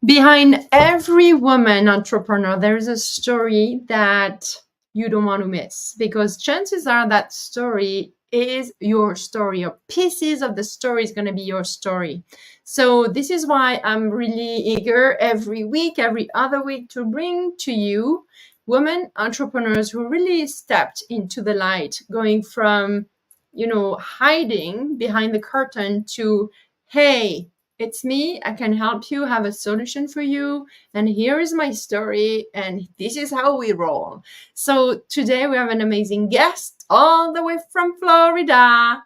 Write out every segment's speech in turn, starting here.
Behind every woman entrepreneur, there's a story that you don't want to miss, because chances are that story is your story, or pieces of the story is going to be your story. So this is why I'm really eager every week, every other week, to bring to you women entrepreneurs who really stepped into the light, going from, hiding behind the curtain to, hey, it's me. I can help you, have a solution for you. And here is my story. And this is how we roll. So today we have an amazing guest all the way from Florida.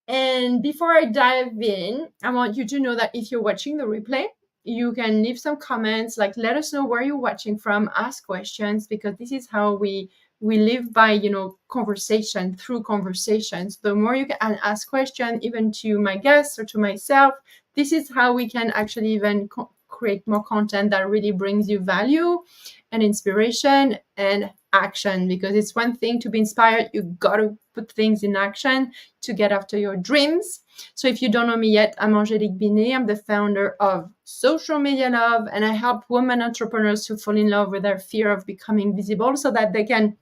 And before I dive in, I want you to know that if you're watching the replay, you can leave some comments, like let us know where you're watching from, ask questions, because this is how we live by, conversation, through conversations. The more you can ask questions, even to my guests or to myself, this is how we can actually even create more content that really brings you value and inspiration and action. Because it's one thing to be inspired, you got to put things in action to get after your dreams. So if you don't know me yet, I'm Angélique Binet. I'm the founder of Social Media Love, and I help women entrepreneurs to fall in love with their fear of becoming visible so that they can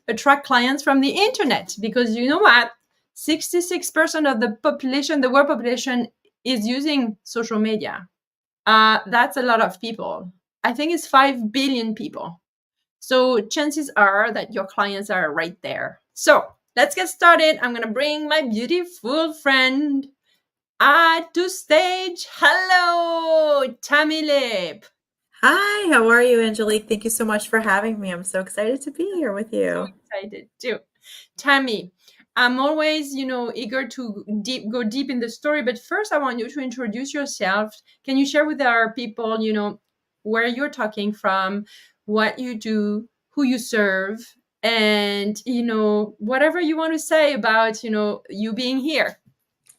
attract clients from the internet. Because you know what? 66% of the population, the world population, is using social media. That's a lot of people. I think it's 5 billion people. So chances are that your clients are right there. So let's get started. I'm going to bring my beautiful friend to stage. Hello, Tammi Lipp. Hi, how are you, Angelique? Thank you so much for having me. I'm so excited to be here with So you. excited too. Tammi, I'm always, eager to go deep in the story. But first, I want you to introduce yourself. Can you share with our people, where you're talking from, what you do, who you serve, and, whatever you want to say about, you being here.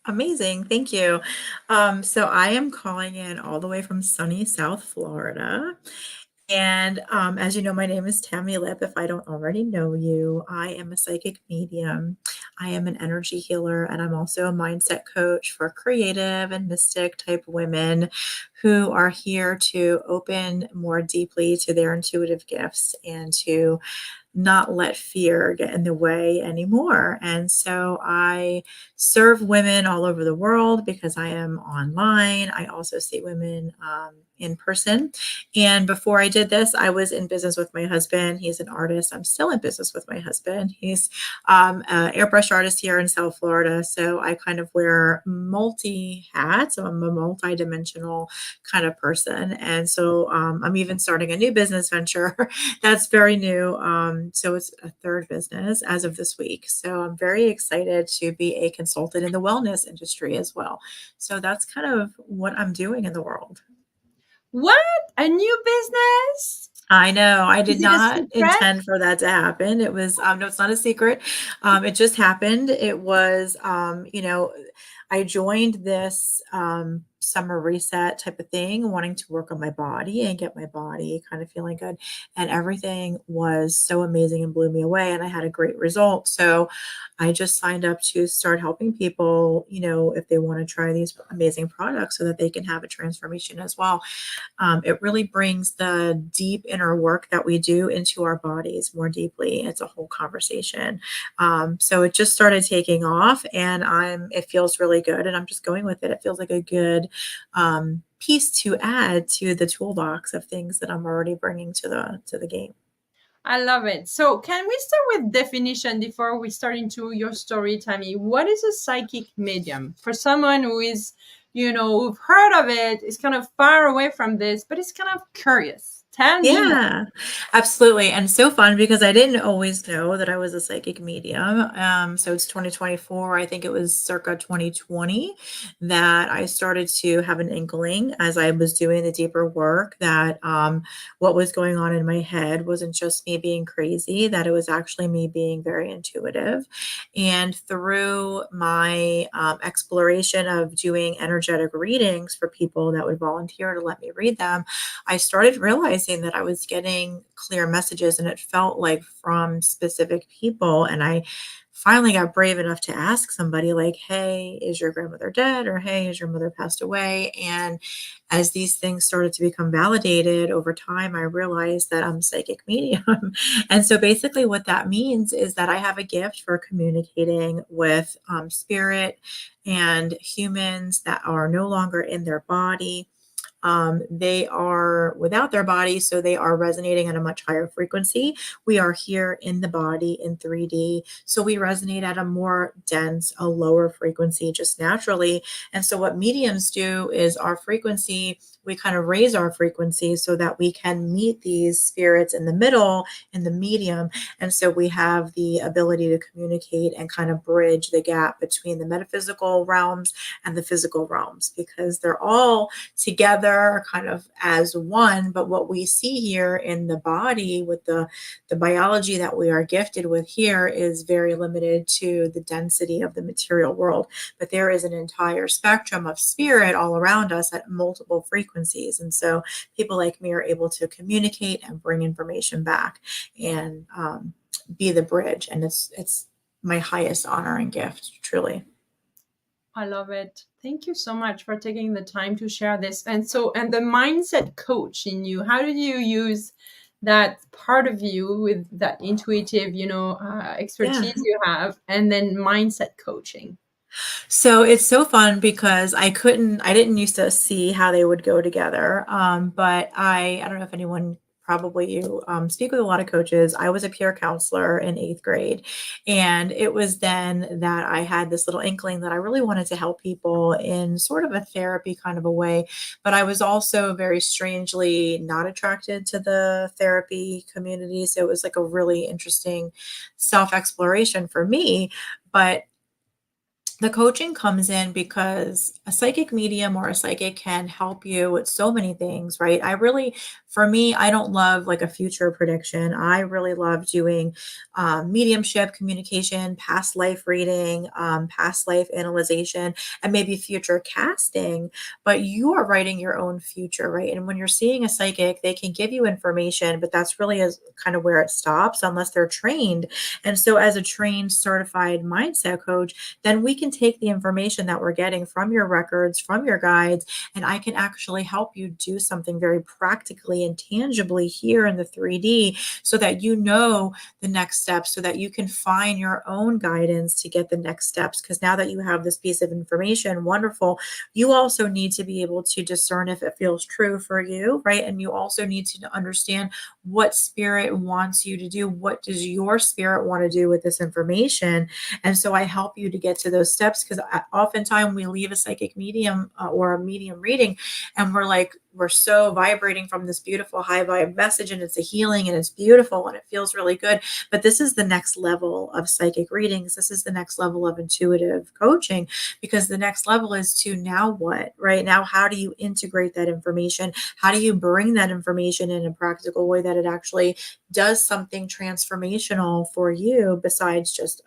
Amazing. Thank you. So I am calling in all the way from sunny South Florida. And as you know, my name is Tammi Lipp. If I don't already know you, I am a psychic medium. I am an energy healer, and I'm also a mindset coach for creative and mystic type women who are here to open more deeply to their intuitive gifts and to not let fear get in the way anymore. And so I serve women all over the world because I am online. I also see women in person. And before I did this, I was in business with my husband. He's an artist. I'm still in business with my husband. He's an airbrush artist here in South Florida. So I kind of wear multi hats. So I'm a multi-dimensional kind of person. And so I'm even starting a new business venture that's very new. So it's a third business as of this week. So I'm very excited to be a consultant in the wellness industry as well. So that's kind of what I'm doing in the world. What? A new business? I know. I did Is it a not secret? intend for that to happen. It was, no, it's not a secret. It just happened. It was, I joined this summer reset type of thing, wanting to work on my body and get my body kind of feeling good. And everything was so amazing and blew me away. And I had a great result. So I just signed up to start helping people, if they want to try these amazing products so that they can have a transformation as well. It really brings the deep inner work that we do into our bodies more deeply. It's a whole conversation. So it just started taking off, and it feels really good, and I'm just going with it. It feels like a good piece to add to the toolbox of things that I'm already bringing to the game. I love it. So, can we start with definition before we start into your story, Tammi? What is a psychic medium? For someone who is, who've heard of it, is kind of far away from this, but is kind of curious. Tell me more. Yeah, absolutely. And so fun because I didn't always know that I was a psychic medium. So it's 2024. I think it was circa 2020 that I started to have an inkling as I was doing the deeper work that what was going on in my head wasn't just me being crazy, that it was actually me being very intuitive. And through my exploration of doing energetic readings for people that would volunteer to let me read them, I started realizing that I was getting clear messages and it felt like from specific people. And I finally got brave enough to ask somebody like, hey, is your grandmother dead? Or hey, is your mother passed away? And as these things started to become validated over time, I realized that I'm a psychic medium. And so basically, what that means is that I have a gift for communicating with spirit and humans that are no longer in their body. They are without their body, so they are resonating at a much higher frequency. We are here in the body in 3D, so we resonate at a more dense, a lower frequency just naturally. And so, what mediums do is our frequency, we kind of raise our frequency so that we can meet these spirits in the middle, in the medium. And so, we have the ability to communicate and kind of bridge the gap between the metaphysical realms and the physical realms because they're all together kind of as one. But what we see here in the body with the biology that we are gifted with here is very limited to the density of the material world. But there is an entire spectrum of spirit all around us at multiple frequencies. And so people like me are able to communicate and bring information back and be the bridge. And it's my highest honor and gift, truly. I love it. Thank you so much for taking the time to share this. And so, and the mindset coach in you, how did you use that part of you with that intuitive, Yeah. expertise you have, and then mindset coaching? So it's so fun because I didn't used to see how they would go together. But I don't know if anyone, probably you, speak with a lot of coaches. I was a peer counselor in eighth grade. And it was then that I had this little inkling that I really wanted to help people in sort of a therapy kind of a way. But I was also very strangely not attracted to the therapy community. So it was like a really interesting self exploration for me. But the coaching comes in because a psychic medium or a psychic can help you with so many things, right? For me, I don't love like a future prediction. I really love doing mediumship, communication, past life reading, past life analyzation, and maybe future casting. But you are writing your own future, right? And when you're seeing a psychic, they can give you information, but that's really as kind of where it stops unless they're trained. And so, as a trained, certified mindset coach, then we can take the information that we're getting from your records, from your guides, and I can actually help you do something very practically and tangibly here in the 3D so that you know the next steps, so that you can find your own guidance to get the next steps. Because now that you have this piece of information, wonderful, you also need to be able to discern if it feels true for you, right? And you also need to understand what spirit wants you to do. What does your spirit want to do with this information? And so I help you to get to those steps because oftentimes we leave a psychic medium or a medium reading and we're so vibrating from this beautiful high vibe message and it's a healing and it's beautiful and it feels really good. But this is the next level of psychic readings. This is the next level of intuitive coaching because the next level is to now what, right? Now, how do you integrate that information? How do you bring that information in a practical way that it actually does something transformational for you besides just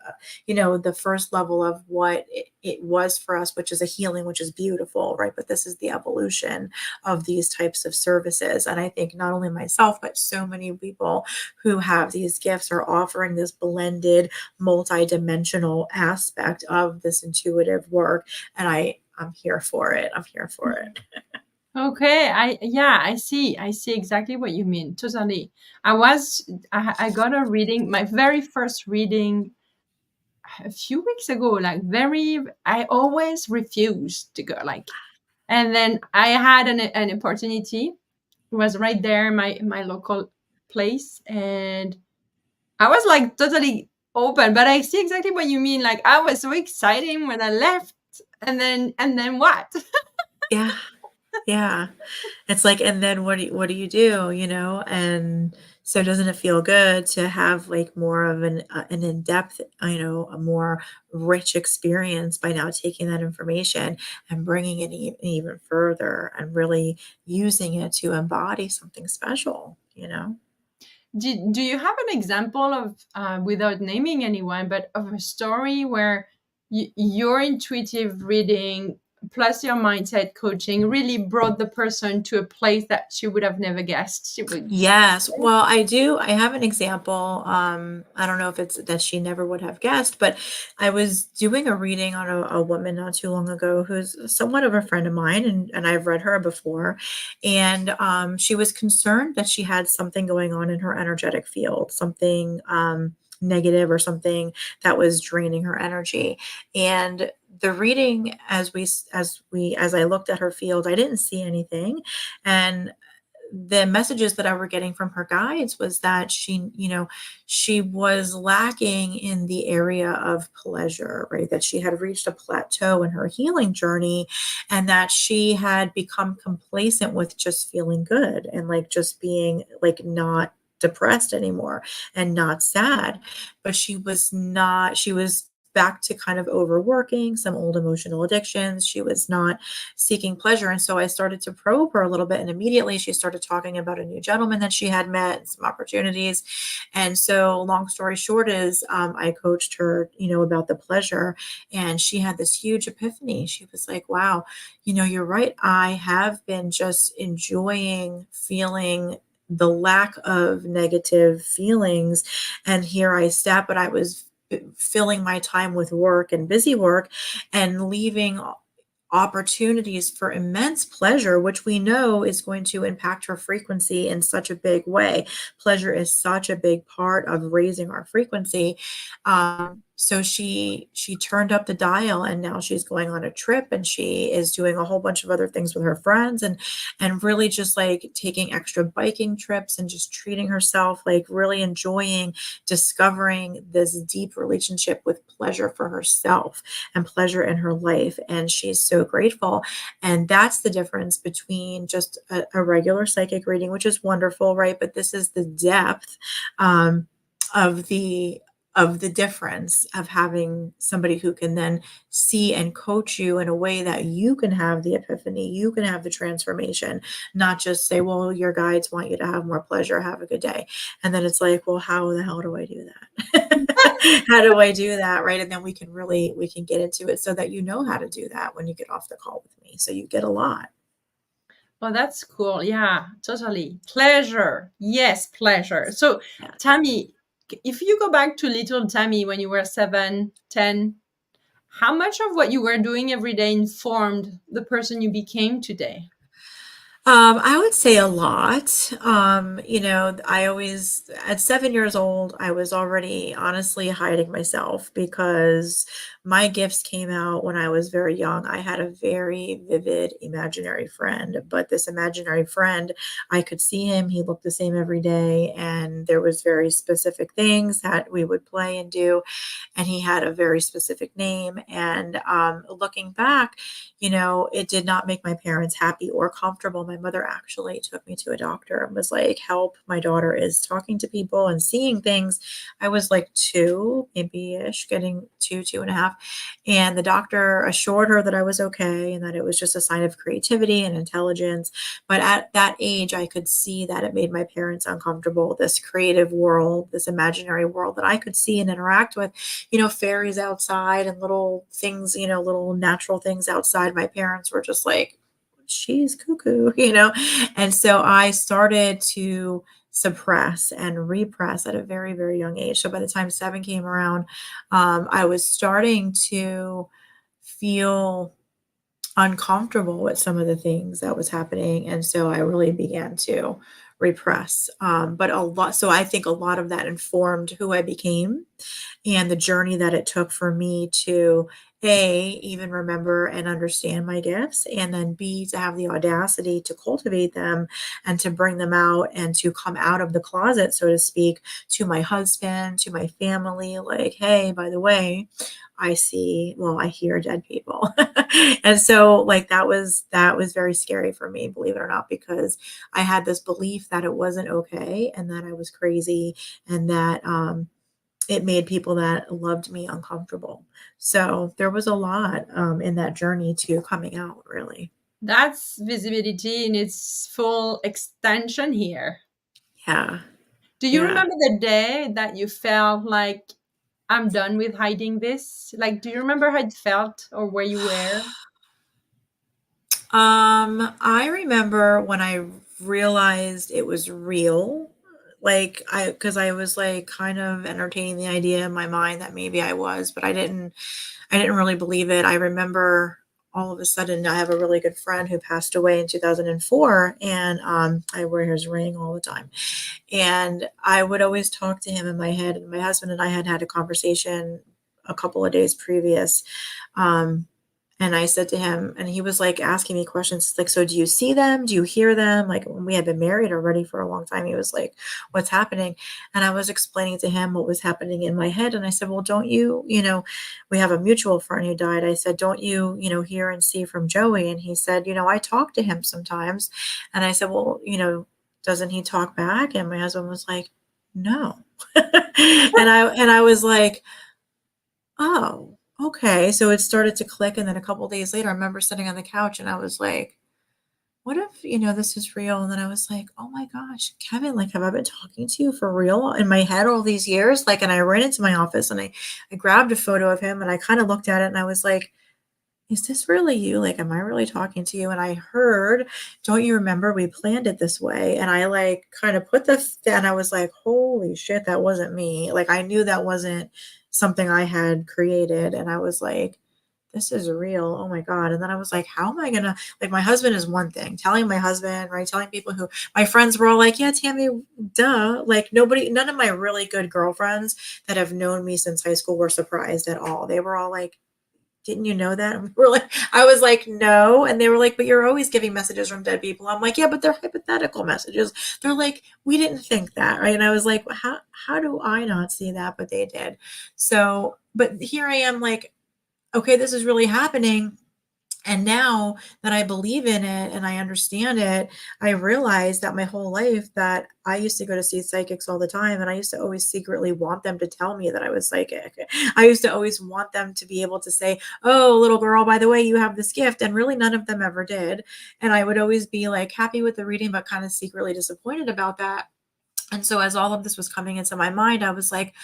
the first level of what it was for us, which is a healing, which is beautiful, right? But this is the evolution of these types of services. And I think not only myself, but so many people who have these gifts are offering this blended, multi-dimensional aspect of this intuitive work. And I'm here for it. I'm here for it. Okay, I see exactly what you mean. Totally. I got a reading, my very first reading a few weeks ago, like I always refused to go, like, and then I had an opportunity. It was right there in my local place, and I was like totally open. But I see exactly what you mean. Like I was so excited when I left, and then what? Yeah. Yeah. It's like, and then what do you do, And so doesn't it feel good to have like more of an in-depth, a more rich experience by now taking that information and bringing it even further and really using it to embody something special? Do you have an example of, without naming anyone, but of a story where your intuitive reading plus your mindset coaching really brought the person to a place that she would have never guessed she would. Yes. Well, I have an example. I don't know if it's that she never would have guessed, but I was doing a reading on a woman not too long ago who's somewhat of a friend of mine, and I've read her before. And she was concerned that she had something going on in her energetic field, something negative or something that was draining her energy. And the reading, as I looked at her field, I didn't see anything. And the messages that I were getting from her guides was that she was lacking in the area of pleasure, right? That she had reached a plateau in her healing journey, and that she had become complacent with just feeling good and like just being like not depressed anymore and not sad. But she was back to kind of overworking, some old emotional addictions. She was not seeking pleasure. And so I started to probe her a little bit. And immediately she started talking about a new gentleman that she had met and some opportunities. And so, long story short, is I coached her, about the pleasure. And she had this huge epiphany. She was like, wow, you're right. I have been just enjoying feeling the lack of negative feelings. And here I sat, but I was filling my time with work and busy work and leaving opportunities for immense pleasure, which we know is going to impact her frequency in such a big way. Pleasure is such a big part of raising our frequency. So she turned up the dial, and now she's going on a trip, and she is doing a whole bunch of other things with her friends, and really just like taking extra biking trips and just treating herself, like really enjoying discovering this deep relationship with pleasure for herself and pleasure in her life. And she's so grateful. And that's the difference between just a regular psychic reading, which is wonderful, right? But this is the depth um, of the difference of having somebody who can then see and coach you in a way that you can have the epiphany, you can have the transformation, not just say, well, your guides want you to have more pleasure, have a good day. And then it's like, well, how the hell do I do that? How do I do that? Right. And then we can get into it so that you know how to do that when you get off the call with me. So you get a lot. Oh, that's cool. Yeah, totally. Pleasure. Yes, pleasure. So, Yeah. Tammy, if you go back to little Tammy when you were 7, 10, how much of what you were doing every day informed the person you became today? I would say a lot. I always, at 7 years old, I was already honestly hiding myself because my gifts came out when I was very young. I had a very vivid imaginary friend, but this imaginary friend, I could see him. He looked the same every day, and there was very specific things that we would play and do, and he had a very specific name. And looking back, it did not make my parents happy or comfortable. My mother actually took me to a doctor and was like, help, my daughter is talking to people and seeing things. I was like 2, maybe ish, getting 2, 2.5. And the doctor assured her that I was okay and that it was just a sign of creativity and intelligence. But at that age, I could see that it made my parents uncomfortable. This creative world, this imaginary world that I could see and interact with, fairies outside and little things, little natural things outside. My parents were just like, she's cuckoo, And so I started to suppress and repress at a very, very young age. So by the time 7 came around, I was starting to feel uncomfortable with some of the things that was happening. And so I really began to repress. But a lot, so I think a lot of that informed who I became and the journey that it took for me to even remember and understand my gifts, and then B, to have the audacity to cultivate them and to bring them out and to come out of the closet, so to speak, to my husband, to my family, like, hey, by the way, I hear dead people. And so like that was very scary for me, believe it or not, because I had this belief that it wasn't okay and that I was crazy, and that it made people that loved me uncomfortable. So there was a lot in that journey to coming out, really. That's visibility in its full extension here. Yeah. Do you Yeah. remember the day that you felt like, I'm done with hiding this? Like, do you remember how it felt or where you were? I remember when I realized it was real, like because I was like kind of entertaining the idea in my mind that maybe I was, but I didn't really believe it. I remember all of a sudden I have a really good friend who passed away in 2004, and I wear his ring all the time. And I would always talk to him in my head, and my husband and I had had a conversation a couple of days previous. Um, and I said to him, and he was like asking me questions like, "So do you see them? Do you hear them?" Like when we had been married already for a long time, he was like, "What's happening?" And I was explaining to him what was happening in my head. And I said, "Well, don't you, we have a mutual friend who died." I said, "Don't you, hear and see from Joey?" And he said, "I talk to him sometimes." And I said, "Well, doesn't he talk back?" And my husband was like, "No." And I was like, "Oh, okay." So it started to click, and then a couple days later, I remember sitting on the couch and I was like, "What if, this is real?" And then I was like, "Oh my gosh, Kevin, like, have I been talking to you for real in my head all these years?" Like, and I ran into my office and I grabbed a photo of him and I kind of looked at it and I was like, "Is this really you? Like, am I really talking to you?" And I heard, "Don't you remember we planned it this way?" And I like kind of put and I was like, "Holy shit, that wasn't me." Like, I knew that wasn't something I had created. And I was like, "This is real. Oh my God." And then I was like, "How am I gonna, like, my husband is one thing, telling my husband, right? Telling people who my friends were all like, "Yeah, Tammy, duh." Like, none of my really good girlfriends that have known me since high school were surprised at all. They were all like, "Didn't you know that?" And we were like, I was like, "No." And they were like, "But you're always getting messages from dead people." I'm like, "Yeah, but they're hypothetical messages." They're like, "We didn't think that." Right. And I was like, how do I not see that? But they did. So, but here I am like, okay, this is really happening. And now that I believe in it and I understand it, I realize that my whole life that I used to go to see psychics all the time, and I used to always secretly want them to tell me that I was psychic. I used to always want them to be able to say, "Oh, little girl, by the way, you have this gift." And really none of them ever did. And I would always be like happy with the reading, but kind of secretly disappointed about that. And so as all of this was coming into my mind, I was like,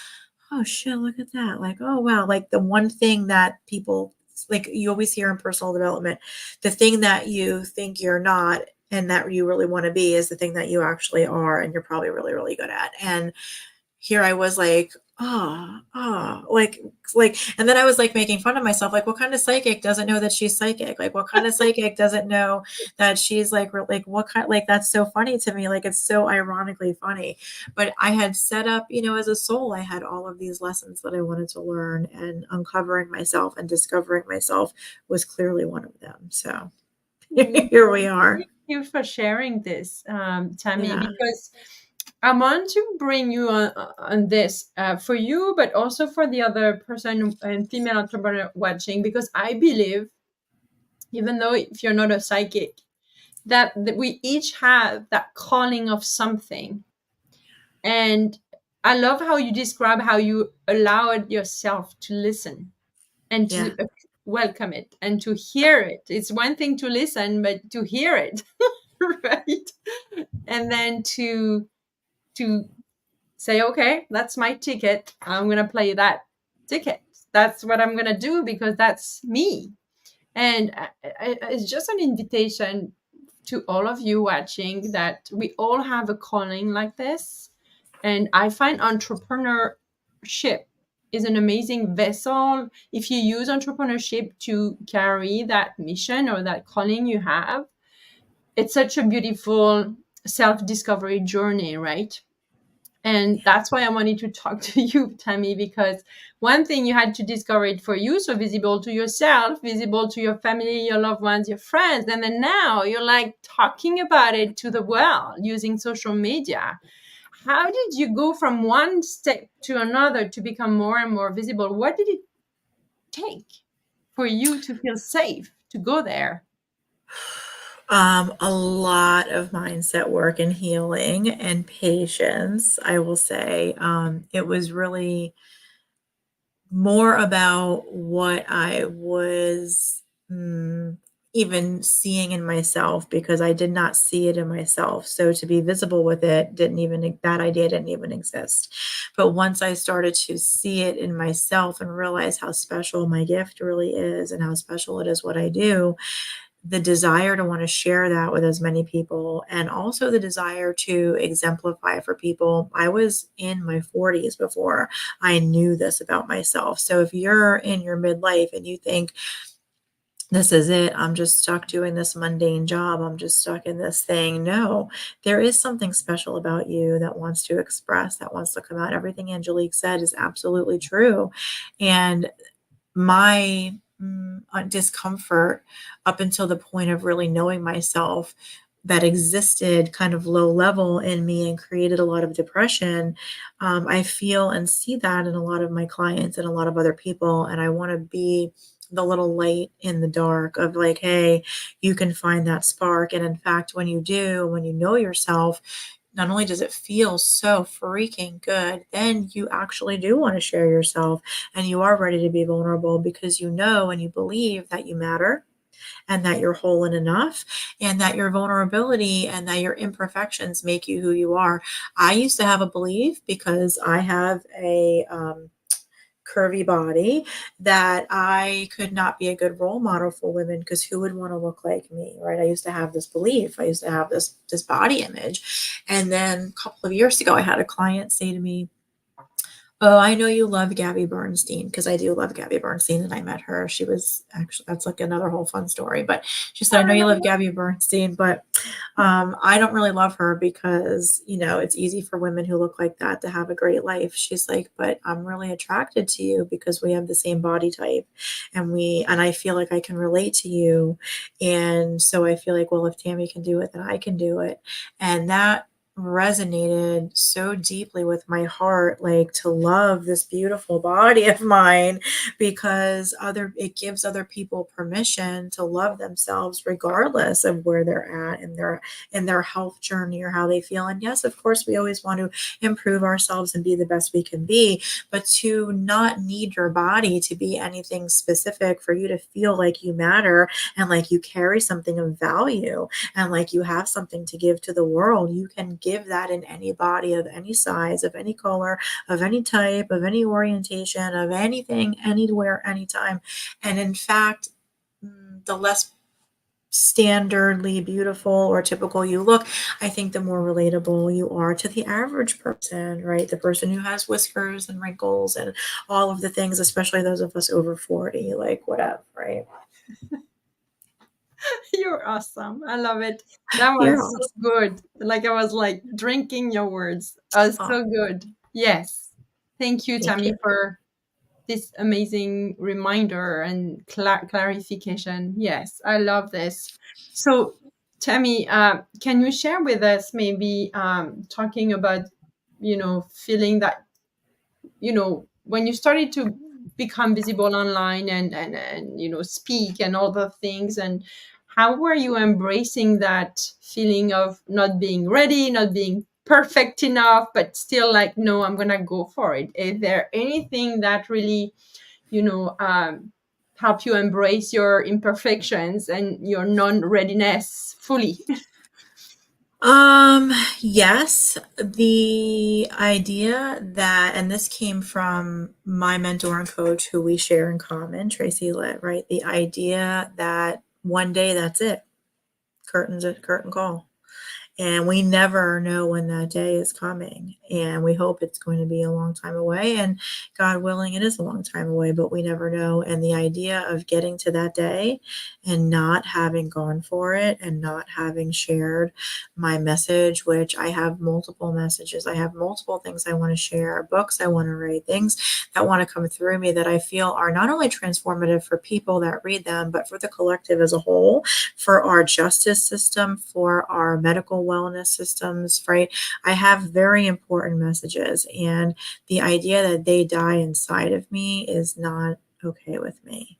"Oh shit, look at that." Like, "Oh wow." Like the one thing that people, like, you always hear in personal development, the thing that you think you're not and that you really want to be is the thing that you actually are and you're probably really, really good at. And here I was like, like, and then I was like making fun of myself, like, what kind of psychic doesn't know that she's psychic? Like, what kind of psychic doesn't know that she's like, like, what kind, like, that's so funny to me. Like, it's so ironically funny. But I had set up, as a soul, I had all of these lessons that I wanted to learn, and uncovering myself and discovering myself was clearly one of them. So here we are. Thank you for sharing this, Tammy, Yeah. because I want to bring you on this for you, but also for the other person and female entrepreneur watching, because I believe, even though if you're not a psychic, that we each have that calling of something. And I love how you describe how you allowed yourself to listen and Yeah. to welcome it and to hear it. It's one thing to listen, but to hear it, right? And then to say, okay, that's my ticket. I'm gonna play that ticket. That's what I'm gonna do because that's me. And it's just an invitation to all of you watching that we all have a calling like this. And I find entrepreneurship is an amazing vessel if you use entrepreneurship to carry that mission or that calling you have. It's such a beautiful self discovery journey, right? And that's why I wanted to talk to you, Tammy, because one thing you had to discover it for you, so visible to yourself, visible to your family, your loved ones, your friends. And then now you're like talking about it to the world using social media. How did you go from one step to another to become more and more visible? What did it take for you to feel safe to go there? A lot of mindset work and healing and patience, I will say. It was really more about what I was even seeing in myself, because I did not see it in myself. So to be visible with it that idea didn't even exist. But once I started to see it in myself and realize how special my gift really is and how special it is what I do, the desire to want to share that with as many people, and also the desire to exemplify for people. I was in my 40s before I knew this about myself. So if you're in your midlife and you think, this is it, I'm just stuck doing this mundane job, I'm just stuck in this thing. No, there is something special about you that wants to express, that wants to come out. Everything Angelique said is absolutely true. And my discomfort up until the point of really knowing myself, that existed kind of low level in me and created a lot of depression. I feel and see that in a lot of my clients and a lot of other people. And I want to be the little light in the dark of like, hey, you can find that spark. And in fact, when you do, when you know yourself, not only does it feel so freaking good, then you actually do want to share yourself and you are ready to be vulnerable because you know and you believe that you matter and that you're whole and enough and that your vulnerability and that your imperfections make you who you are. I used to have a belief because I have a curvy body that I could not be a good role model for women because who would want to look like me, right? I used to have this belief. I used to have this body image. And then a couple of years ago, I had a client say to me, oh, I know you love Gabby Bernstein, because I do love Gabby Bernstein, and I met her. She was actually, that's like another whole fun story. But she said, I know you love Gabby Bernstein, but I don't really love her because, it's easy for women who look like that to have a great life. She's like, but I'm really attracted to you because we have the same body type and I feel like I can relate to you. And so I feel like, well, if Tammy can do it, then I can do it. And that resonated so deeply with my heart, like to love this beautiful body of mine, because it gives other people permission to love themselves regardless of where they're at in their health journey or how they feel. And yes, of course, we always want to improve ourselves and be the best we can be, but to not need your body to be anything specific for you to feel like you matter and like you carry something of value and like you have something to give to the world. You can give that in any body of any size, of any color, of any type, of any orientation, of anything, anywhere, anytime. And in fact, the less standardly beautiful or typical you look, I think the more relatable you are to the average person, right? The person who has whiskers and wrinkles and all of the things, especially those of us over 40, like whatever, right? You're awesome. I love it. That You're was so awesome. good. Like I was like drinking your words. Oh, So good. Yes. Thank you, thank Tammy, you. for this amazing reminder and clarification. Yes, I love this. So, Tammy, can you share with us maybe talking about, feeling that, when you started to become visible online and speak and all the things, and how were you embracing that feeling of not being ready, not being perfect enough, but still like, no, I'm gonna go for it? Is there anything that really, you know um, help you embrace your imperfections and your non-readiness fully? Yes, the idea that, and this came from my mentor and coach who we share in common, Tracy Litt, right? The idea that one day that's it. Curtain call. And we never know when that day is coming. And we hope it's going to be a long time away. And God willing, it is a long time away, but we never know. And the idea of getting to that day and not having gone for it and not having shared my message, which I have multiple messages, I have multiple things I want to share, books I want to write, things that want to come through me that I feel are not only transformative for people that read them, but for the collective as a whole, for our justice system, for our medical wellness systems, right? I have very important messages, and the idea that they die inside of me is not okay with me.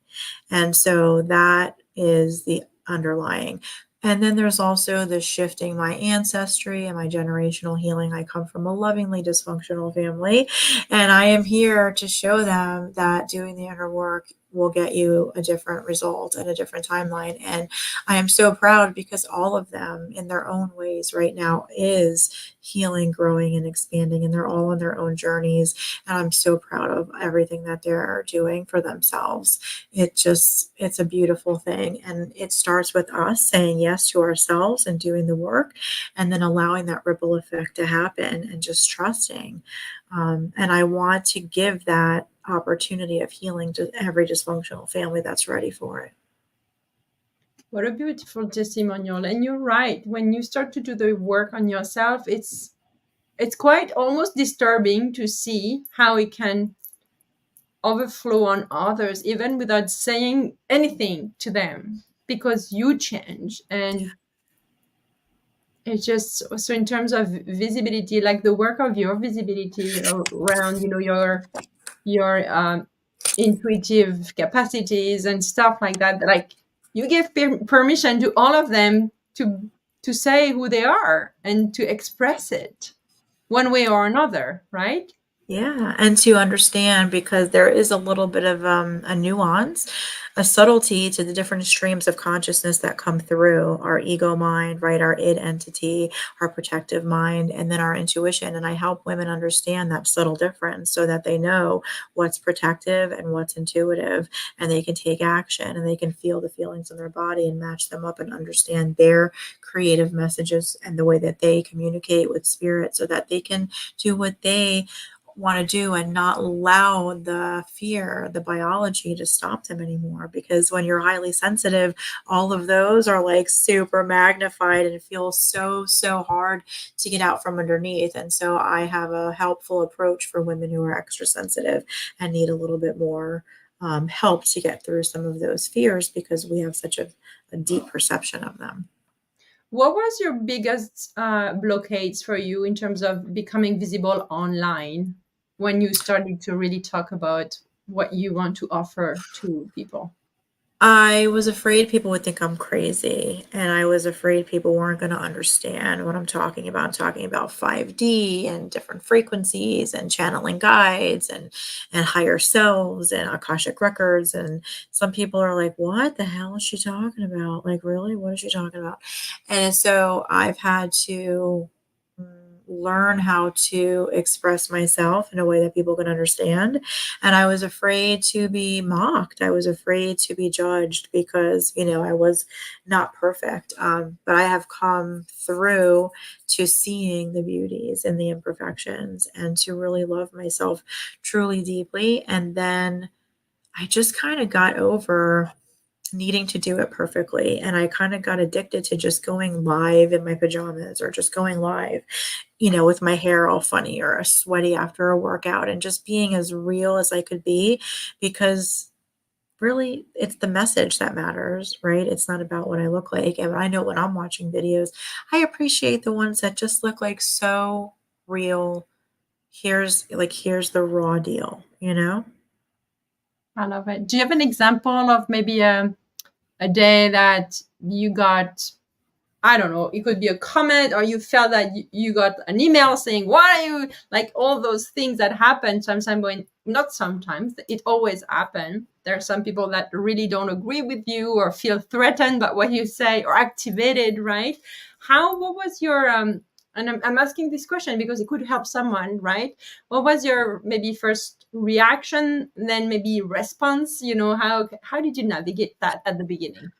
And so that is the underlying. And then there's also the shifting my ancestry and my generational healing. I come from a lovingly dysfunctional family, and I am here to show them that doing the inner work will get you a different result and a different timeline. And I am so proud because all of them in their own ways right now is healing, growing, and expanding, and they're all on their own journeys. And I'm so proud of everything that they're doing for themselves. It's a beautiful thing. And it starts with us saying yes to ourselves and doing the work, and then allowing that ripple effect to happen and just trusting. And I want to give that opportunity of healing to every dysfunctional family that's ready for it. What a beautiful testimonial. And you're right. When you start to do the work on yourself, it's quite almost disturbing to see how it can overflow on others even without saying anything to them, because you change. And it's just so in terms of visibility, like the work of your visibility around, your intuitive capacities and stuff like that, like you give permission to all of them to say who they are and to express it one way or another, right? Yeah, and to understand because there is a little bit of a nuance, a subtlety to the different streams of consciousness that come through our ego mind, right? Our id entity, our protective mind, and then our intuition. And I help women understand that subtle difference so that they know what's protective and what's intuitive, and they can take action and they can feel the feelings in their body and match them up and understand their creative messages and the way that they communicate with spirit so that they can do what they want to do and not allow the fear, the biology to stop them anymore. Because when you're highly sensitive, all of those are like super magnified and it feels so, so hard to get out from underneath. And so I have a helpful approach for women who are extra sensitive and need a little bit more help to get through some of those fears because we have such a deep perception of them. What was your biggest blockades for you in terms of becoming visible online when you started to really talk about what you want to offer to people? I was afraid people would think I'm crazy, and I was afraid people weren't going to understand what I'm talking about. I'm talking about 5D and different frequencies and channeling guides and higher selves and Akashic records. And some people are like, "What the hell is she talking about? Like, really? What is she talking about?" And so I've had to learn how to express myself in a way that people can understand. And I was afraid to be mocked. I was afraid to be judged because, I was not perfect. But I have come through to seeing the beauties and the imperfections and to really love myself truly deeply. And then I just kind of got over needing to do it perfectly. And I kind of got addicted to just going live in my pajamas or just going live, with my hair all funny or sweaty after a workout and just being as real as I could be because really it's the message that matters, right? It's not about what I look like. And I know when I'm watching videos, I appreciate the ones that just look like so real. Here's the raw deal, I love it. Do you have an example of maybe a day that you got, I don't know, it could be a comment, or you felt that you got an email saying, why are you, like all those things that happen sometimes, when not sometimes, it always happen. There are some people that really don't agree with you or feel threatened by what you say or activated, right? What was your, and I'm asking this question because it could help someone, right? What was your maybe first reaction, then maybe response? How did you navigate that at the beginning?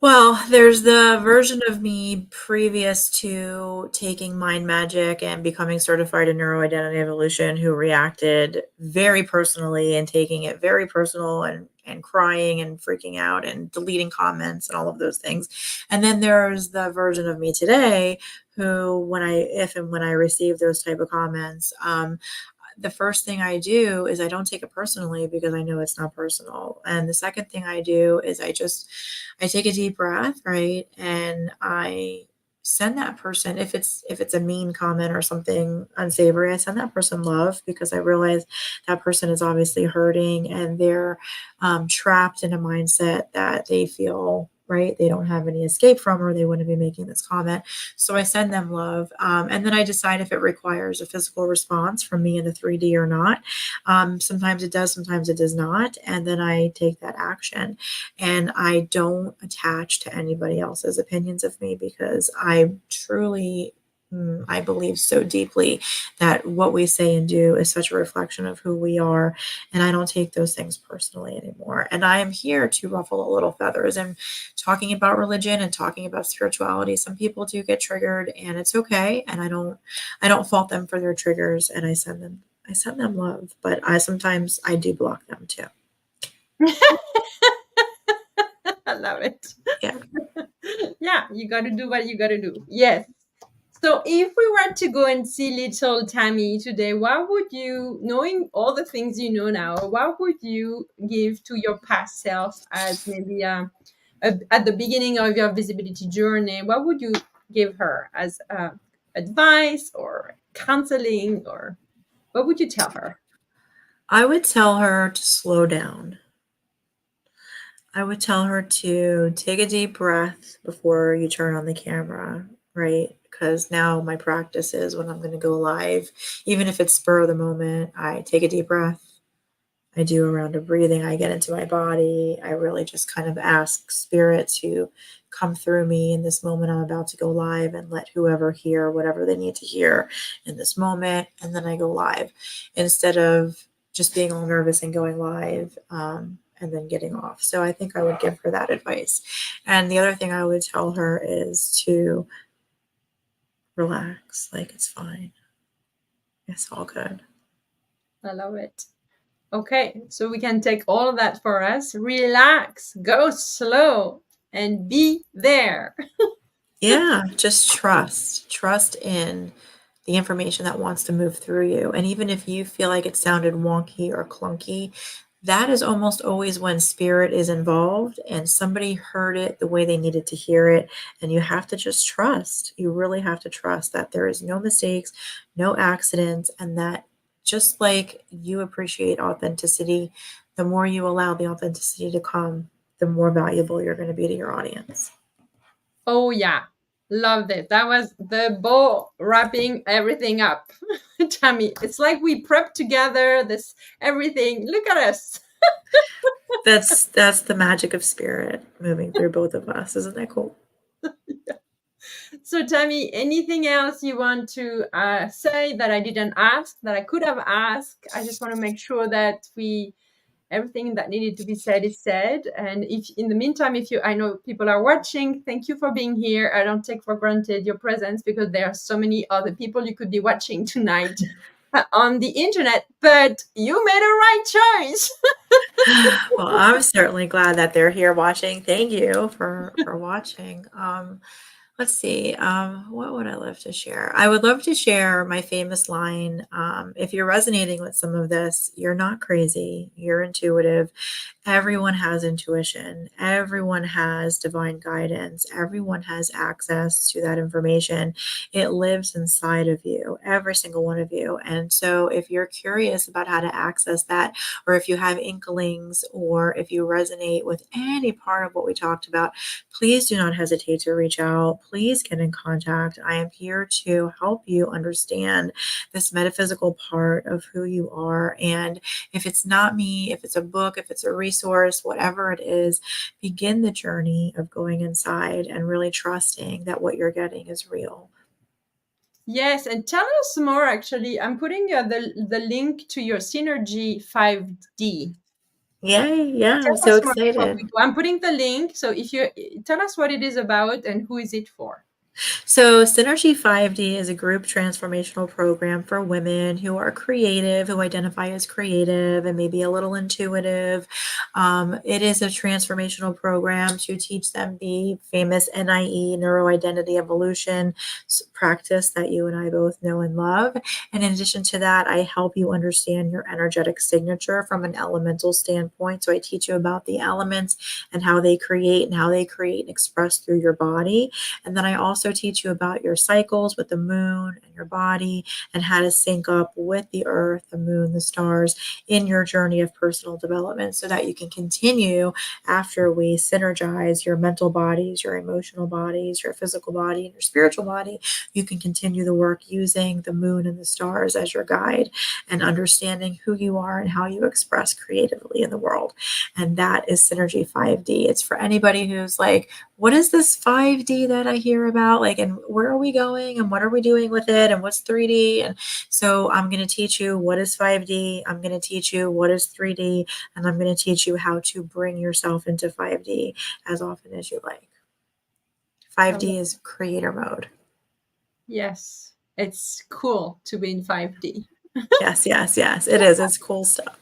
Well, there's the version of me previous to taking mind magic and becoming certified in neuroidentity evolution who reacted very personally and taking it very personal and crying and freaking out and deleting comments and all of those things. And then there's the version of me today who, if and when I receive those type of comments, the first thing I do is I don't take it personally because I know it's not personal. And the second thing I do is I take a deep breath, right? And I send that person, if it's a mean comment or something unsavory, I send that person love because I realize that person is obviously hurting and they're trapped in a mindset that they feel right? They don't have any escape from her. They wouldn't be making this comment. So I send them love. And then I decide if it requires a physical response from me in the 3D or not. Sometimes it does, sometimes it does not. And then I take that action. And I don't attach to anybody else's opinions of me because I truly I believe so deeply that what we say and do is such a reflection of who we are. And I don't take those things personally anymore. And I am here to ruffle a little feathers and talking about religion and talking about spirituality. Some people do get triggered and it's okay. And I don't fault them for their triggers, and I send them love, but sometimes I do block them too. I love it. Yeah. Yeah, you got to do what you got to do. Yes. So if we were to go and see little Tammi today, what would you, knowing all the things you know now, what would you give to your past self as maybe at the beginning of your visibility journey? What would you give her as advice or counseling, or what would you tell her? I would tell her to slow down. I would tell her to take a deep breath before you turn on the camera, right? Because now my practice is when I'm going to go live, even if it's spur of the moment, I take a deep breath. I do a round of breathing. I get into my body. I really just kind of ask spirit to come through me in this moment. I'm about to go live and let whoever hear whatever they need to hear in this moment. And then I go live instead of just being all nervous and going live and then getting off. So I think I would give her that advice. And the other thing I would tell her is to relax. Like, it's fine. It's all good. I love it. Okay, so we can take all of that for us. Relax, go slow, and be there. Yeah, just trust in the information that wants to move through you. And even if you feel like it sounded wonky or clunky, that is almost always when spirit is involved and somebody heard it the way they needed to hear it. And you have to just trust. You really have to trust that there is no mistakes, no accidents, and that just like you appreciate authenticity, the more you allow the authenticity to come, the more valuable you're going to be to your audience. Oh, yeah. Loved it. That was the bow wrapping everything up. Tammy, it's like we prepped together this everything. Look at us. That's the magic of spirit moving through both of us. Isn't that cool? So, Tammy, anything else you want to say that I didn't ask, that I could have asked? I just want to make sure that everything that needed to be said is said. And if in the meantime, I know people are watching, thank you for being here. I don't take for granted your presence because there are so many other people you could be watching tonight on the internet, but you made a right choice. Well, I'm certainly glad that they're here watching. Thank you for watching. Let's see. What would I love to share? I would love to share my famous line. If you're resonating with some of this, you're not crazy. You're intuitive. Everyone has intuition. Everyone has divine guidance. Everyone has access to that information. It lives inside of you, every single one of you. And so if you're curious about how to access that, or if you have inklings, or if you resonate with any part of what we talked about, please do not hesitate to reach out. Please get in contact. I am here to help you understand this metaphysical part of who you are. And if it's not me, if it's a book, if it's a resource, whatever it is, begin the journey of going inside and really trusting that what you're getting is real. Yes, and tell us more. Actually, I'm putting the link to your Synergy 5D. Yay. Yeah. Tell I'm so us more before we excited. go. I'm putting the link. So if you tell us what it is about and who is it for. So, Synergy 5D is a group transformational program for women who are creative, who identify as creative and maybe a little intuitive. It is a transformational program to teach them the famous NIE, Neuro Identity Evolution practice that you and I both know and love. And in addition to that, I help you understand your energetic signature from an elemental standpoint. So I teach you about the elements and how they create and express through your body. And then I also teach you about your cycles with the moon and your body and how to sync up with the earth, the moon, the stars in your journey of personal development so that you can continue after we synergize your mental bodies, your emotional bodies, your physical body, and your spiritual body. You can continue the work using the moon and the stars as your guide and understanding who you are and how you express creatively in the world. And that is Synergy 5D. It's for anybody who's like, what is this 5D that I hear about? Like, and where are we going? And what are we doing with it? And what's 3D? And so I'm going to teach you what is 5D. I'm going to teach you what is 3D. And I'm going to teach you how to bring yourself into 5D as often as you like. 5D is creator mode. Yes, it's cool to be in 5D. Yes, yes, yes. It is. It's cool stuff.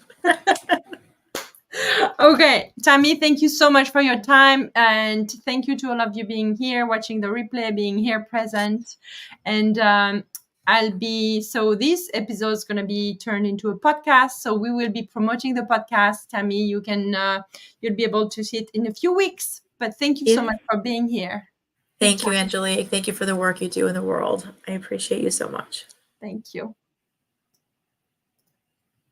Okay, Tammi, thank you so much for your time. And thank you to all of you being here, watching the replay, being here present. And so this episode is going to be turned into a podcast. So we will be promoting the podcast. Tammi, you'll be able to see it in a few weeks. But thank you so much for being here. Thank you, Angelique. Thank you for the work you do in the world. I appreciate you so much. Thank you.